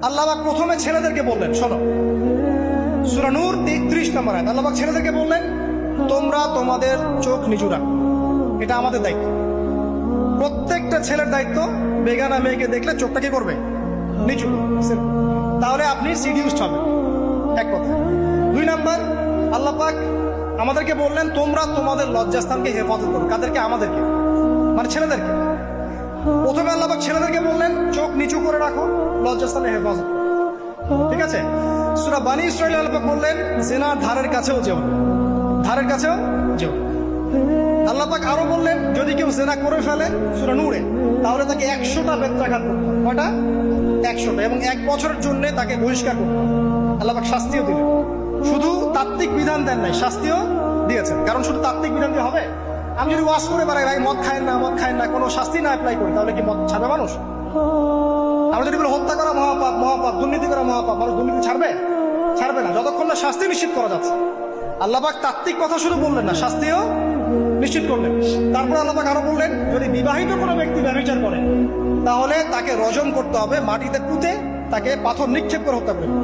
আল্লাহ পাক প্রথমে ছেলেদেরকে বললেন, শোনো, সূরা নূর 30 নম্বর আয়াত। আল্লাহ পাক ছেলেদেরকে বললেন, তোমরা তোমাদের চোখ নিচু রাখো, এটা আমাদের দায়িত্ব। প্রত্যেকটা ছেলের দায়িত্ব বেগানা মেয়েকে দেখলে চোখটা কি করবে? নিচু। তাহলে আপনি সিডিউসড হবেন, এক কথা। 2 নাম্বার, আল্লাহ পাক আমাদেরকে বললেন, তোমরা তোমাদের লজ্জাস্থানকে হেফাজত করো। কাদেরকে? আমাদেরকে, মানে ছেলেদেরকে। প্রথমে আল্লাহ পাক ছেলেদেরকে বললেন, চোখ নিচু করে রাখো, লজ্জাস্থানে হেফাজত করো। ঠিক আছে? সূরা বানী ইসরাঈল আল্লাহ পাক বললেন, জিনার ধারের কাছেও যেও না, ধারের কাছেও যেও। আল্লাহ পাক আরো বললেন, যদি কেউ জিনা করে ফেলে সূরা নূরে, তাহলে তাকে 100টা বেত্রাঘাত করতে হবে। কয়টা? 100টা, এবং 1 বছরের জন্য তাকে বহিষ্কার করতে হবে। আল্লাহ পাক শাস্তিও দিলেন, শুধু তাত্ত্বিক বিধান দেন নাই, শাস্তিও দিয়েছেন। কারণ শুধু তাত্ত্বিক বিধান দিয়ে হবে? আমি যদি ওয়াজ করে বেড়াই, ভাই মদ খায় না, মদ খায় না, কোনো শাস্তি না অ্যাপ্লাই করি, তাহলে কি মদ ছাড়বে মানুষ? আমরা যদি বলি হত্যা করা মহাপাপ, মহাপাপ, দুর্নীতি করা মহাপাপ, মানুষ দুর্নীতি ছাড়বে? ছাড়বে না, যতক্ষণ না শাস্তি নিশ্চিত করা যাচ্ছে। আল্লাহ পাক তাত্ত্বিক কথা শুধু বললেন না, শাস্তিও নিশ্চিত করলেন। তারপর আল্লাহ পাক আরো বললেন, যদি বিবাহিত কোনো ব্যক্তি ব্যভিচার করে, তাহলে তাকে রজম করতে হবে, মাটিতে পুঁতে তাকে পাথর নিক্ষেপ করে হত্যা করবে।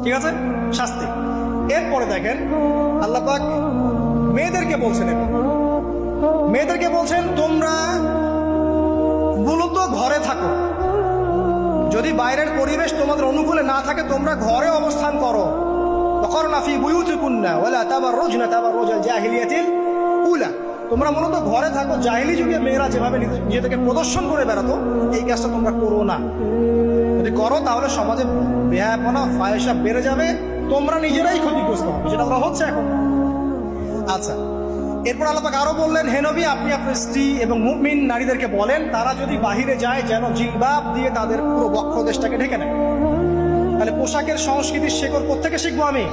ঠিক আছে? শাস্তি। এরপরে দেখেন আল্লাহ পাক মেয়েদেরকে বলছেন, মেয়েদেরকে বলছেন, তোমরা মূলত ঘরে থাকো। যদি বাইরের পরিবেশ তোমাদের অনুকূলে না থাকে, তোমরা ঘরে অবস্থান করো। ওয়াকরনা ফি বুয়ুতিকুন্না ওয়ালা তাবাররুজনা তাবাররুজাল জাহিলিয়াতিল উলা। তোমরা মূলত ঘরে থাকো। জাহিলি যুগে মেয়েরা যেভাবে নিজেদেরকে প্রদর্শন করে বেড়াতো, এই কাজটা তোমরা করো না। যদি করো তাহলে সমাজে বেহায়াপনা, ফায়সা বেড়ে যাবে, তোমরা নিজেরাই ক্ষতিগ্রস্ত হবে, যেটা ওরা হচ্ছে এখন। আচ্ছা, এরপর আল্লাহ পাক আরো বললেন, হে নবী, আপনি আপনার স্ত্রী এবং মুমিন নারীদেরকে বলেন, তারা যদি বাহিরে যায় যেন জিলবাব দিয়ে তাদের পুরো বক্ষদেশটাকে ঢেকে নেয়। তাহলে পোশাকের সংস্কৃতির শেকড় কোত্থেকে শিখবো? আমি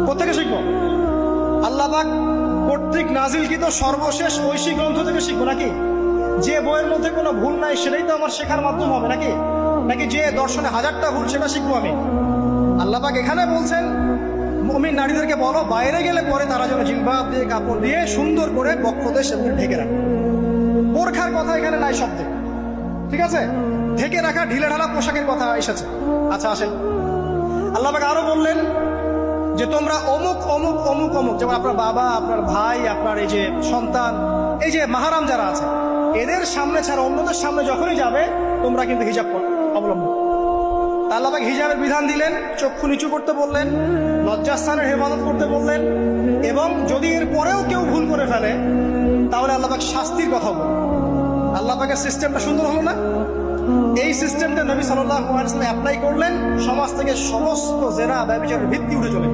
কোত্থেকে শিখবো? আল্লাহ পাক কর্তৃক নাজিলকৃত সর্বশেষ ঐশী গ্রন্থ থেকে শিখবো নাকি? যে বইয়ের মধ্যে কোনো ভুল নাই সেটাই তো আমার শেখার মাধ্যম হবে নাকি? নাকি যে দর্শনে 1000টা ভুল সেটা শিখবো আমি? আল্লাহ পাক এখানে বলছেন, মুমিন নারীদেরকে বলো, বাইরে গেলে পরে তারা যেন জিলবাব দিয়ে, কাপড় দিয়ে সুন্দর করে বক্ষদেশ সেগুলো ঢেকে রাখে। বোরখার কথা এখানে নাই শব্দে। ঠিক আছে? ঢেকে রাখা ঢিলে ঢালা পোশাকের কথা এসেছে। আচ্ছা, আসেন, আল্লাহ পাক আরো বললেন যে তোমরা অমুক অমুক অমুক অমুক, যেমন আপনার বাবা, আপনার ভাই, আপনার এই যে সন্তান, এই যে মাহারাম যারা আছে, এদের সামনে ছাড়া অন্যদের সামনে যখনই যাবে, তোমরা কিন্তু হিজাব অবলম্বন। আল্লাহ পাক হিজাবের বিধান দিলেন, চক্ষু নিচু করতে বললেন, লজ্জাস্থানের হেফাজত করতে বললেন, এবং যদি এর পরেও কেউ ভুল করে ফেলে তাহলে আল্লাহ পাক শাস্তির কথা বললেন। আল্লাহ পাকের সিস্টেমটা সুন্দর হলো না? এই সিস্টেমটা নবী সাল্লাল্লাহু আলাইহি ওয়াসাল্লাম অ্যাপ্লাই করলেন, সমাজ থেকে সমস্ত জেনা ব্যভিচারের ভিত্তি উঠে চলে।